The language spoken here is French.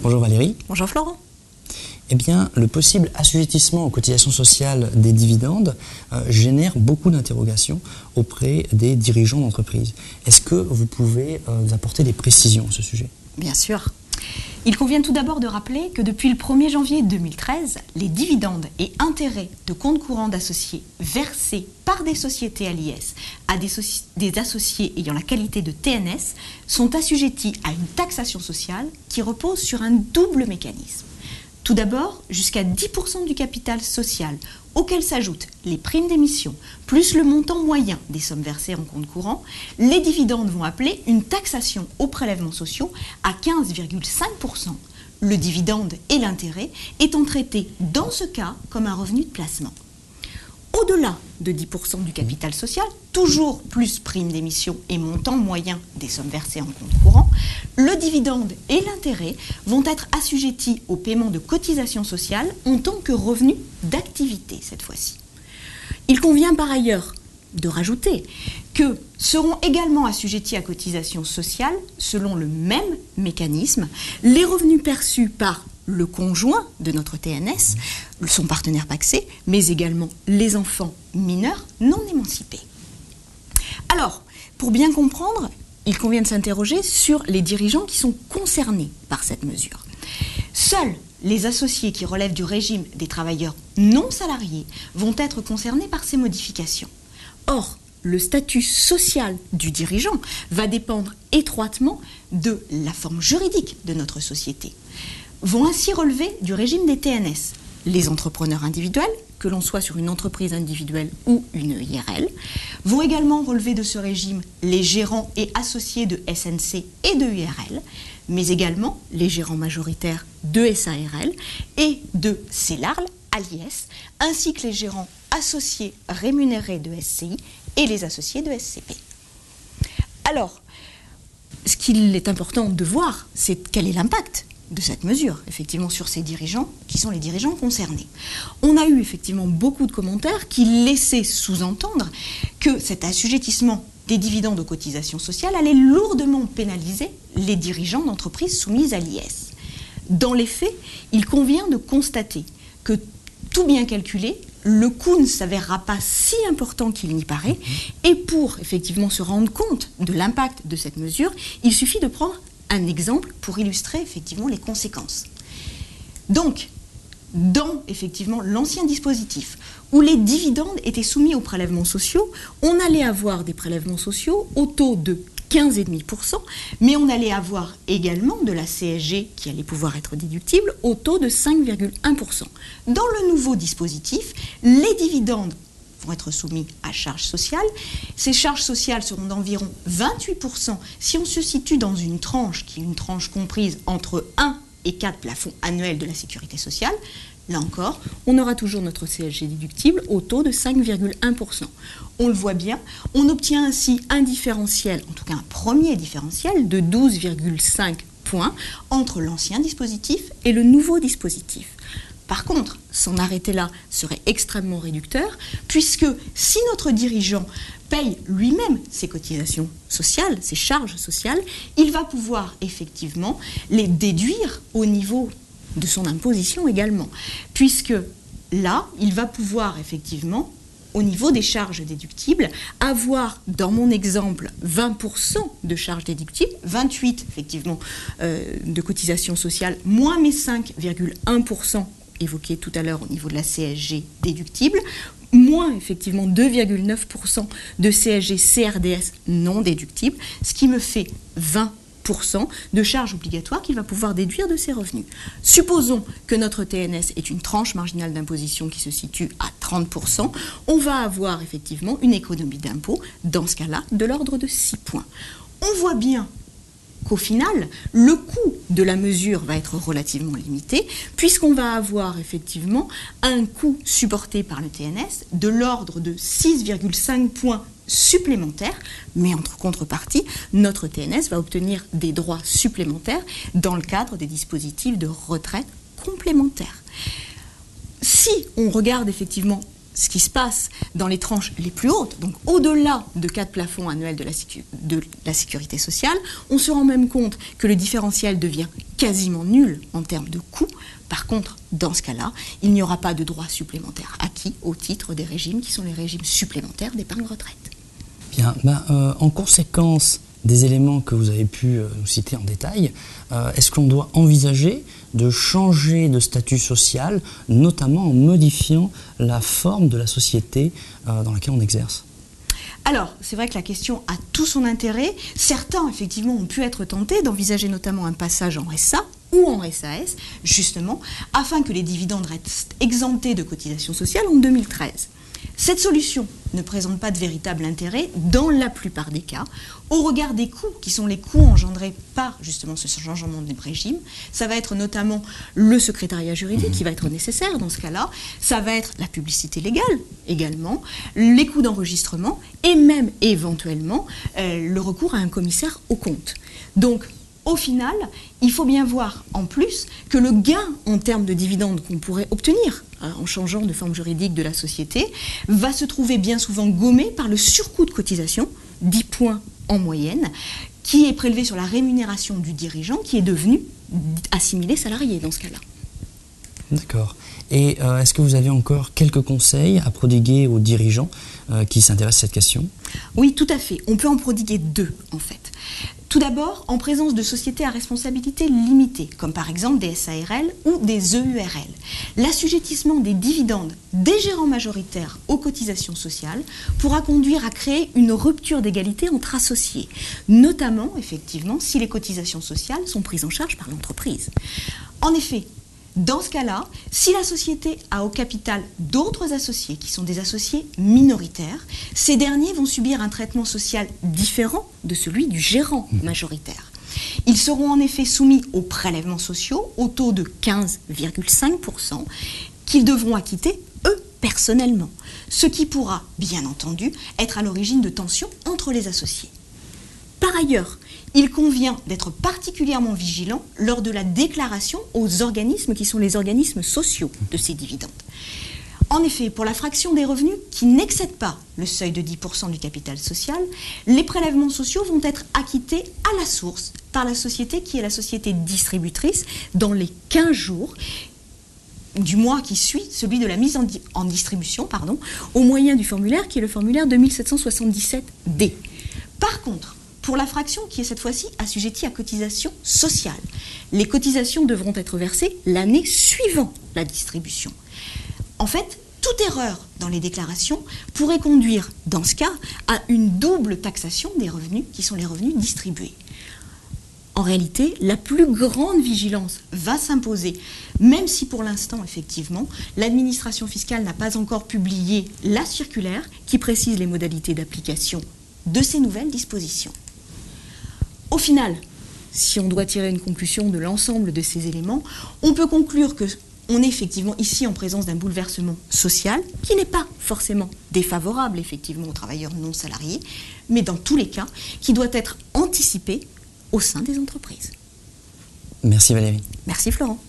Bonjour Valérie. Bonjour Florent. Eh bien, le possible assujettissement aux cotisations sociales des dividendes génère beaucoup d'interrogations auprès des dirigeants d'entreprise. Est-ce que vous pouvez nous apporter des précisions à ce sujet? Bien sûr. Il convient tout d'abord de rappeler que depuis le 1er janvier 2013, les dividendes et intérêts de compte courant d'associés versés par des sociétés à l'IS à des associés ayant la qualité de TNS sont assujettis à une taxation sociale qui repose sur un double mécanisme. Tout d'abord, jusqu'à 10% du capital social, auquel s'ajoutent les primes d'émission, plus le montant moyen des sommes versées en compte courant, les dividendes vont appeler une taxation aux prélèvements sociaux à 15,5%. Le dividende et l'intérêt étant traités dans ce cas comme un revenu de placement. Au-delà de 10% du capital social, toujours plus prime d'émission et montant moyen des sommes versées en compte courant, le dividende et l'intérêt vont être assujettis au paiement de cotisations sociales en tant que revenu d'activité cette fois-ci. Il convient par ailleurs de rajouter que seront également assujettis à cotisations sociales, selon le même mécanisme, les revenus perçus par le conjoint de notre TNS, son partenaire pacsé, mais également les enfants mineurs non émancipés. Alors, pour bien comprendre, il convient de s'interroger sur les dirigeants qui sont concernés par cette mesure. Seuls les associés qui relèvent du régime des travailleurs non salariés vont être concernés par ces modifications. Or, le statut social du dirigeant va dépendre étroitement de la forme juridique de notre société. Vont ainsi relever du régime des TNS les entrepreneurs individuels, que l'on soit sur une entreprise individuelle ou une IRL, vont également relever de ce régime les gérants et associés de SNC et de URL, mais également les gérants majoritaires de SARL et de CELARL à l'IS, ainsi que les gérants associés rémunérés de SCI et les associés de SCP. Alors, ce qu'il est important de voir, c'est quel est l'impact de cette mesure, effectivement, sur ces dirigeants, qui sont les dirigeants concernés. On a eu effectivement beaucoup de commentaires qui laissaient sous-entendre que cet assujettissement des dividendes aux cotisations sociales allait lourdement pénaliser les dirigeants d'entreprises soumises à l'IS. Dans les faits, il convient de constater que, tout bien calculé, le coût ne s'avérera pas si important qu'il n'y paraît, et pour effectivement se rendre compte de l'impact de cette mesure, il suffit de prendre un exemple pour illustrer effectivement les conséquences. Donc, dans effectivement l'ancien dispositif où les dividendes étaient soumis aux prélèvements sociaux, on allait avoir des prélèvements sociaux au taux de 15,5%, mais on allait avoir également de la CSG qui allait pouvoir être déductible au taux de 5,1%. Dans le nouveau dispositif, les dividendes vont être soumis à charges sociales. Ces charges sociales seront d'environ 28% si on se situe dans une tranche qui est une tranche comprise entre 1 et 4 plafonds annuels de la sécurité sociale. Là encore, on aura toujours notre CSG déductible au taux de 5,1%. On le voit bien, on obtient ainsi un différentiel, en tout cas un premier différentiel de 12,5 points entre l'ancien dispositif et le nouveau dispositif. Par contre, s'en arrêter là serait extrêmement réducteur, puisque si notre dirigeant paye lui-même ses cotisations sociales, ses charges sociales, il va pouvoir effectivement les déduire au niveau de son imposition également, puisque là, il va pouvoir effectivement, au niveau des charges déductibles, avoir, dans mon exemple, 20% de charges déductibles, 28% effectivement de cotisations sociales, moins mes 5,1% évoqué tout à l'heure au niveau de la CSG déductible, moins effectivement 2,9% de CSG CRDS non déductible, ce qui me fait 20% de charges obligatoires qu'il va pouvoir déduire de ses revenus. Supposons que notre TNS est une tranche marginale d'imposition qui se situe à 30%, on va avoir effectivement une économie d'impôt, dans ce cas-là, de l'ordre de 6 points. On voit bien qu'au final, le coût de la mesure va être relativement limité, puisqu'on va avoir effectivement un coût supporté par le TNS de l'ordre de 6,5 points supplémentaires, mais entre contrepartie, notre TNS va obtenir des droits supplémentaires dans le cadre des dispositifs de retraite complémentaires. Si on regarde effectivement ce qui se passe dans les tranches les plus hautes, donc au-delà de 4 plafonds annuels de la sécurité sociale, on se rend même compte que le différentiel devient quasiment nul en termes de coûts. Par contre, dans ce cas-là, il n'y aura pas de droits supplémentaires acquis au titre des régimes qui sont les régimes supplémentaires d'épargne retraite. Bien, en conséquence des éléments que vous avez pu nous citer en détail, est-ce qu'on doit envisager de changer de statut social, notamment en modifiant la forme de la société dans laquelle on exerce ? Alors, c'est vrai que la question a tout son intérêt. Certains, effectivement, ont pu être tentés d'envisager notamment un passage en SA ou en SAS, justement, afin que les dividendes restent exemptés de cotisations sociales en 2013. Cette solution ne présente pas de véritable intérêt dans la plupart des cas, au regard des coûts, qui sont les coûts engendrés par justement ce changement de régime. Ça va être notamment le secrétariat juridique qui va être nécessaire dans ce cas-là, ça va être la publicité légale également, les coûts d'enregistrement et même éventuellement le recours à un commissaire aux comptes. Donc, au final, il faut bien voir en plus que le gain en termes de dividendes qu'on pourrait obtenir en changeant de forme juridique de la société va se trouver bien souvent gommé par le surcoût de cotisation, 10 points en moyenne, qui est prélevé sur la rémunération du dirigeant qui est devenu assimilé salarié dans ce cas-là. D'accord. Et est-ce que vous avez encore quelques conseils à prodiguer aux dirigeants qui s'intéressent à cette question ? Oui, tout à fait. On peut en prodiguer 2, en fait. Tout d'abord, en présence de sociétés à responsabilité limitée, comme par exemple des SARL ou des EURL, l'assujettissement des dividendes des gérants majoritaires aux cotisations sociales pourra conduire à créer une rupture d'égalité entre associés, notamment, effectivement, si les cotisations sociales sont prises en charge par l'entreprise. En effet, dans ce cas-là, si la société a au capital d'autres associés qui sont des associés minoritaires, ces derniers vont subir un traitement social différent de celui du gérant majoritaire. Ils seront en effet soumis aux prélèvements sociaux au taux de 15,5% qu'ils devront acquitter eux personnellement, ce qui pourra, bien entendu, être à l'origine de tensions entre les associés. Par ailleurs, il convient d'être particulièrement vigilant lors de la déclaration aux organismes qui sont les organismes sociaux de ces dividendes. En effet, pour la fraction des revenus qui n'excède pas le seuil de 10% du capital social, les prélèvements sociaux vont être acquittés à la source par la société qui est la société distributrice dans les 15 jours du mois qui suit celui de la mise en distribution, au moyen du formulaire qui est le formulaire 2777D. Par contre, pour la fraction qui est cette fois-ci assujettie à cotisation sociale, les cotisations devront être versées l'année suivant la distribution. En fait, toute erreur dans les déclarations pourrait conduire, dans ce cas, à une double taxation des revenus qui sont les revenus distribués. En réalité, la plus grande vigilance va s'imposer, même si pour l'instant, effectivement, l'administration fiscale n'a pas encore publié la circulaire qui précise les modalités d'application de ces nouvelles dispositions. Au final, si on doit tirer une conclusion de l'ensemble de ces éléments, on peut conclure qu'on est effectivement ici en présence d'un bouleversement social qui n'est pas forcément défavorable effectivement aux travailleurs non salariés, mais dans tous les cas, qui doit être anticipé au sein des entreprises. Merci Valérie. Merci Florent.